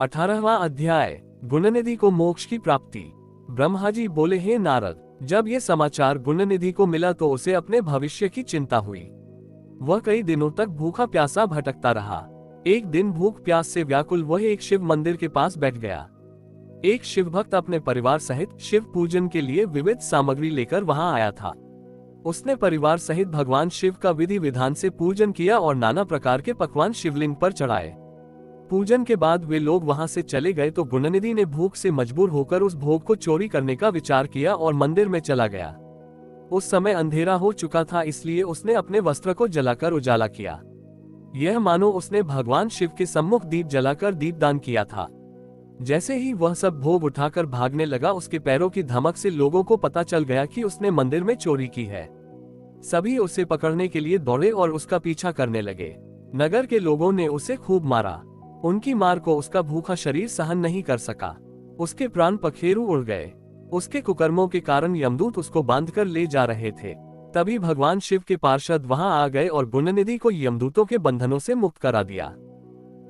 18वां अध्याय। गुणनिधि को मोक्ष की प्राप्ति। ब्रह्मा जी बोले, हे नारद, जब ये समाचार गुणनिधि को मिला तो उसे अपने भविष्य की चिंता हुई। वह कई दिनों तक भूखा प्यासा भटकता रहा। एक दिन भूख प्यास से व्याकुल वह एक शिव मंदिर के पास बैठ गया। एक शिव भक्त अपने परिवार सहित शिव पूजन के लिए विविध सामग्री लेकर वहां आया था। उसने परिवार सहित भगवान शिव का विधि विधान से पूजन किया और नाना प्रकार के पकवान शिवलिंग पर चढ़ाए। पूजन के बाद वे लोग वहां से चले गए तो गुणनिधि ने भूख से मजबूर होकर उस भोग को चोरी करने का विचार किया और मंदिर में चला गया। उस समय अंधेरा हो चुका था, इसलिए उसने अपने वस्त्र को जलाकर उजाला किया। यह मानो उसने भगवान शिव के सम्मुख दीप जलाकर दीपदान किया था। जैसे ही वह सब भोग उठाकर भागने लगा, उसके पैरों की धमक से लोगों को पता चल गया कि उसने मंदिर में चोरी की है। सभी उसे पकड़ने के लिए दौड़े और उसका पीछा करने लगे। नगर के लोगों ने उसे खूब मारा। उनकी मार को उसका भूखा शरीर सहन नहीं कर सका। उसके प्राण पखेरु उड़ गए। उसके कुकर्मों के कारण यमदूत उसको बांधकर ले जा रहे थे। तभी भगवान शिव के पार्षद वहां आ गए और गुणनिधि को यमदूतों के बंधनों से मुक्त करा दिया।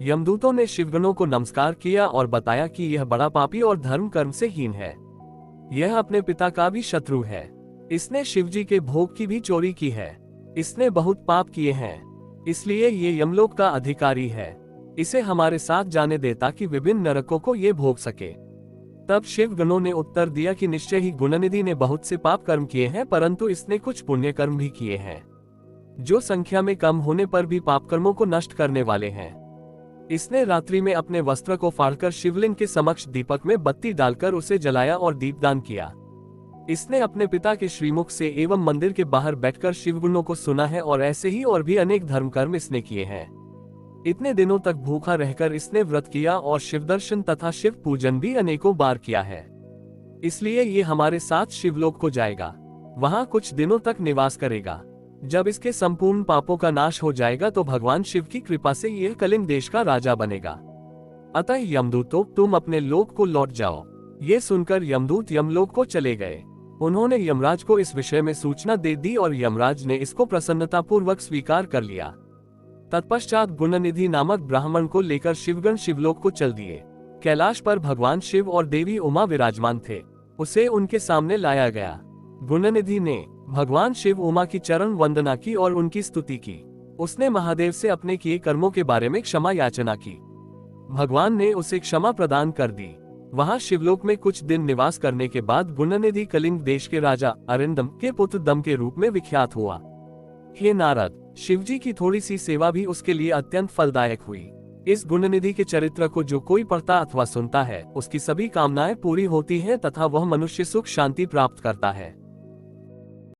यमदूतों ने शिवगणों को नमस्कार किया और बताया कि यह बड़ा पापी और धर्म कर्म से हीन है। यह अपने पिता का भी शत्रु है। इसने शिवजी के भोग की भी चोरी की है। इसने बहुत पाप किए हैं, इसलिए ये यमलोक का अधिकारी है। इसे हमारे साथ जाने दे ताकि विभिन्न नरकों को ये भोग सके। तब शिव गणों ने उत्तर दिया कि निश्चय ही गुणनिधि ने बहुत से पाप कर्म किए हैं, परंतु इसने कुछ पुण्य कर्म भी किए हैं, जो संख्या में कम होने पर भी पाप कर्मों को नष्ट करने वाले हैं। इसने रात्रि में अपने वस्त्र को फाड़कर शिवलिंग के समक्ष दीपक में बत्ती डालकर उसे जलाया और दीपदान किया। इसने अपने पिता के श्रीमुख से एवं मंदिर के बाहर बैठकर शिवगुणों को सुना है और ऐसे ही और भी अनेक धर्म कर्म इसने किए हैं। इतने दिनों तक भूखा रहकर इसने व्रत किया और शिव दर्शन तथा शिव पूजन भी अनेकों बार किया है। इसलिए ये हमारे साथ शिवलोक को जाएगा, वहां कुछ दिनों तक निवास करेगा। जब इसके संपूर्ण पापों का नाश हो जाएगा तो भगवान शिव की कृपा से यह कलिंग देश का राजा बनेगा। अतः यमदूतों, तुम अपने लोक को लौट जाओ। ये सुनकर यमदूत यमलोक को चले गए। उन्होंने यमराज को इस विषय में सूचना दे दी और यमराज ने इसको प्रसन्नतापूर्वक स्वीकार कर लिया। तत्पश्चात गुणनिधि नामक ब्राह्मण को लेकर शिवगण शिवलोक को चल दिए। कैलाश पर भगवान शिव और देवी उमा विराजमान थे। उसे उनके सामने लाया गया। गुणनिधि ने भगवान शिव उमा की चरण वंदना की और उनकी स्तुति की। उसने महादेव से अपने किए कर्मों के बारे में क्षमा याचना की। भगवान ने उसे क्षमा प्रदान कर दी। वहां शिवलोक में कुछ दिन निवास करने के बाद गुणनिधि कलिंग देश के राजा अरिंदम के पुत्र दम के रूप में विख्यात हुआ। हे नारद, शिवजी की थोड़ी सी सेवा भी उसके लिए अत्यंत फलदायक हुई। इस गुणनिधि के चरित्र को जो कोई पढ़ता अथवा सुनता है, उसकी सभी कामनाएं पूरी होती हैं तथा वह मनुष्य सुख शांति प्राप्त करता है।